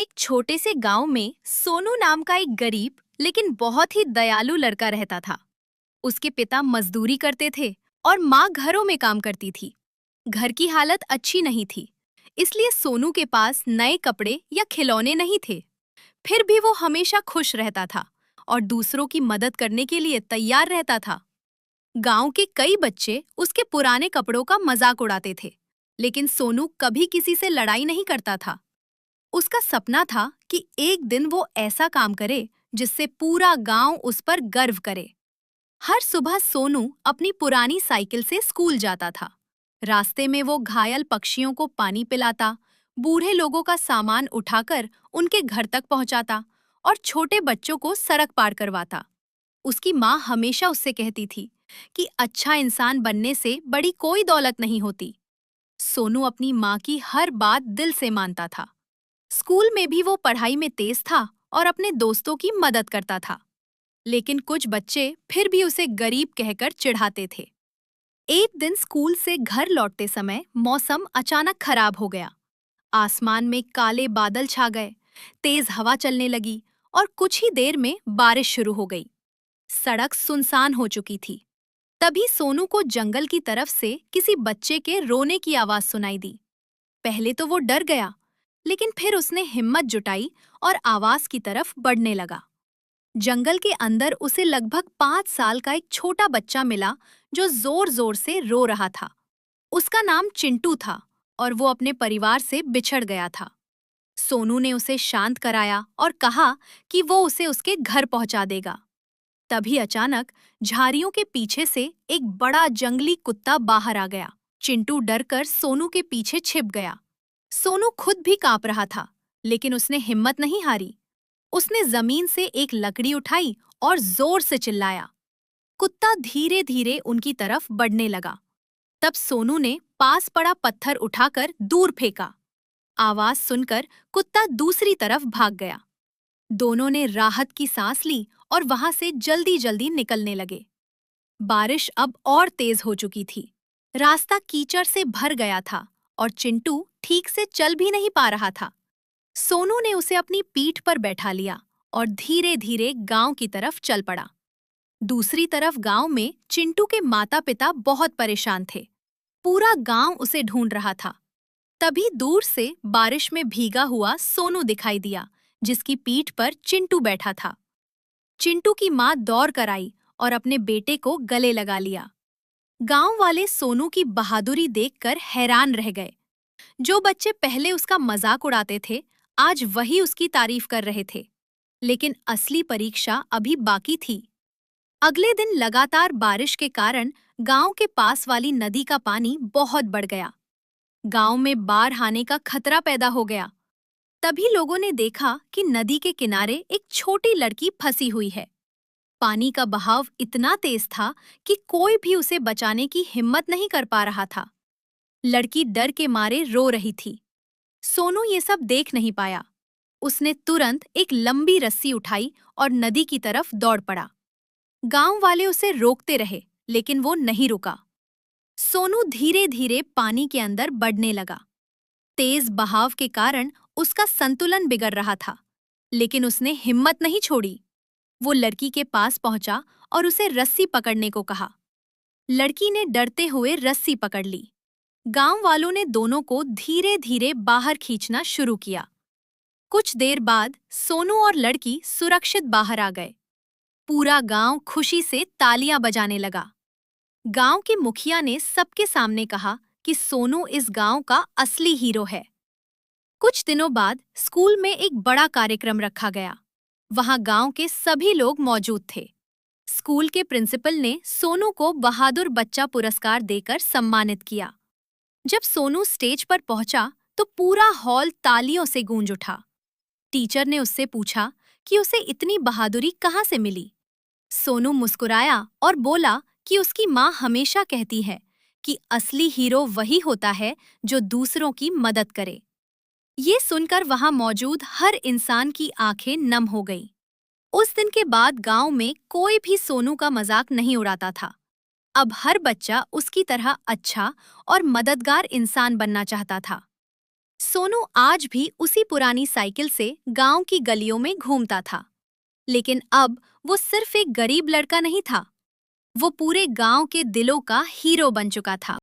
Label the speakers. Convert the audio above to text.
Speaker 1: एक छोटे से गांव में सोनू नाम का एक गरीब लेकिन बहुत ही दयालु लड़का रहता था। उसके पिता मजदूरी करते थे और माँ घरों में काम करती थी। घर की हालत अच्छी नहीं थी, इसलिए सोनू के पास नए कपड़े या खिलौने नहीं थे। फिर भी वो हमेशा खुश रहता था और दूसरों की मदद करने के लिए तैयार रहता था। गांव के कई बच्चे उसके पुराने कपड़ों का मजाक उड़ाते थे, लेकिन सोनू कभी किसी से लड़ाई नहीं करता था। उसका सपना था कि एक दिन वो ऐसा काम करे जिससे पूरा गांव उस पर गर्व करे। हर सुबह सोनू अपनी पुरानी साइकिल से स्कूल जाता था। रास्ते में वो घायल पक्षियों को पानी पिलाता, बूढ़े लोगों का सामान उठाकर उनके घर तक पहुंचाता और छोटे बच्चों को सड़क पार करवाता। उसकी माँ हमेशा उससे कहती थी कि अच्छा इंसान बनने से बड़ी कोई दौलत नहीं होती। सोनू अपनी माँ की हर बात दिल से मानता था। स्कूल में भी वो पढ़ाई में तेज था और अपने दोस्तों की मदद करता था। लेकिन कुछ बच्चे फिर भी उसे गरीब कहकर चिढ़ाते थे। एक दिन स्कूल से घर लौटते समय मौसम अचानक खराब हो गया। आसमान में काले बादल छा गए, तेज हवा चलने लगी और कुछ ही देर में बारिश शुरू हो गई। सड़क सुनसान हो चुकी थी। तभी सोनू को जंगल की तरफ से किसी बच्चे के रोने की आवाज सुनाई दी। पहले तो वो डर गया, लेकिन फिर उसने हिम्मत जुटाई और आवाज की तरफ बढ़ने लगा। जंगल के अंदर उसे लगभग 5 साल का एक छोटा बच्चा मिला जो जोर जोर से रो रहा था। उसका नाम चिंटू था और वो अपने परिवार से बिछड़ गया था। सोनू ने उसे शांत कराया और कहा कि वो उसे उसके घर पहुंचा देगा। तभी अचानक झाड़ियों के पीछे से एक बड़ा जंगली कुत्ता बाहर आ गया। चिंटू डरकर सोनू के पीछे छिप गया। सोनू खुद भी कांप रहा था, लेकिन उसने हिम्मत नहीं हारी। उसने जमीन से एक लकड़ी उठाई और जोर से चिल्लाया। कुत्ता धीरे धीरे उनकी तरफ बढ़ने लगा। तब सोनू ने पास पड़ा पत्थर उठाकर दूर फेंका। आवाज सुनकर कुत्ता दूसरी तरफ भाग गया। दोनों ने राहत की सांस ली और वहां से जल्दी जल्दी निकलने लगे। बारिश अब और तेज हो चुकी थी। रास्ता कीचड़ से भर गया था और चिंटू ठीक से चल भी नहीं पा रहा था। सोनू ने उसे अपनी पीठ पर बैठा लिया और धीरे धीरे गांव की तरफ चल पड़ा। दूसरी तरफ गांव में चिंटू के माता पिता बहुत परेशान थे। पूरा गांव उसे ढूंढ रहा था। तभी दूर से बारिश में भीगा हुआ सोनू दिखाई दिया, जिसकी पीठ पर चिंटू बैठा था। चिंटू की माँ दौड़ कर आई और अपने बेटे को गले लगा लिया। गांव वाले सोनू की बहादुरी देखकर हैरान रह गए। जो बच्चे पहले उसका मजाक उड़ाते थे, आज वही उसकी तारीफ कर रहे थे। लेकिन असली परीक्षा अभी बाकी थी। अगले दिन लगातार बारिश के कारण गांव के पास वाली नदी का पानी बहुत बढ़ गया। गांव में बाढ़ आने का खतरा पैदा हो गया। तभी लोगों ने देखा कि नदी के किनारे एक छोटी लड़की फंसी हुई है। पानी का बहाव इतना तेज था कि कोई भी उसे बचाने की हिम्मत नहीं कर पा रहा था। लड़की डर के मारे रो रही थी। सोनू ये सब देख नहीं पाया। उसने तुरंत एक लंबी रस्सी उठाई और नदी की तरफ दौड़ पड़ा। गांव वाले उसे रोकते रहे, लेकिन वो नहीं रुका। सोनू धीरे धीरे पानी के अंदर बढ़ने लगा। तेज बहाव के कारण उसका संतुलन बिगड़ रहा था, लेकिन उसने हिम्मत नहीं छोड़ी। वो लड़की के पास पहुंचा और उसे रस्सी पकड़ने को कहा। लड़की ने डरते हुए रस्सी पकड़ ली। गांव वालों ने दोनों को धीरे धीरे बाहर खींचना शुरू किया। कुछ देर बाद सोनू और लड़की सुरक्षित बाहर आ गए। पूरा गांव खुशी से तालियां बजाने लगा। गांव के मुखिया ने सबके सामने कहा कि सोनू इस गांव का असली हीरो है। कुछ दिनों बाद स्कूल में एक बड़ा कार्यक्रम रखा गया। वहां गांव के सभी लोग मौजूद थे। स्कूल के प्रिंसिपल ने सोनू को बहादुर बच्चा पुरस्कार देकर सम्मानित किया। जब सोनू स्टेज पर पहुंचा तो पूरा हॉल तालियों से गूंज उठा। टीचर ने उससे पूछा कि उसे इतनी बहादुरी कहाँ से मिली। सोनू मुस्कुराया और बोला कि उसकी माँ हमेशा कहती है कि असली हीरो वही होता है जो दूसरों की मदद करे। ये सुनकर वहां मौजूद हर इंसान की आंखें नम हो गईं। उस दिन के बाद गांव में कोई भी सोनू का मजाक नहीं उड़ाता था। अब हर बच्चा उसकी तरह अच्छा और मददगार इंसान बनना चाहता था। सोनू आज भी उसी पुरानी साइकिल से गांव की गलियों में घूमता था, लेकिन अब वो सिर्फ एक गरीब लड़का नहीं था, वो पूरे गांव के दिलों का हीरो बन चुका था।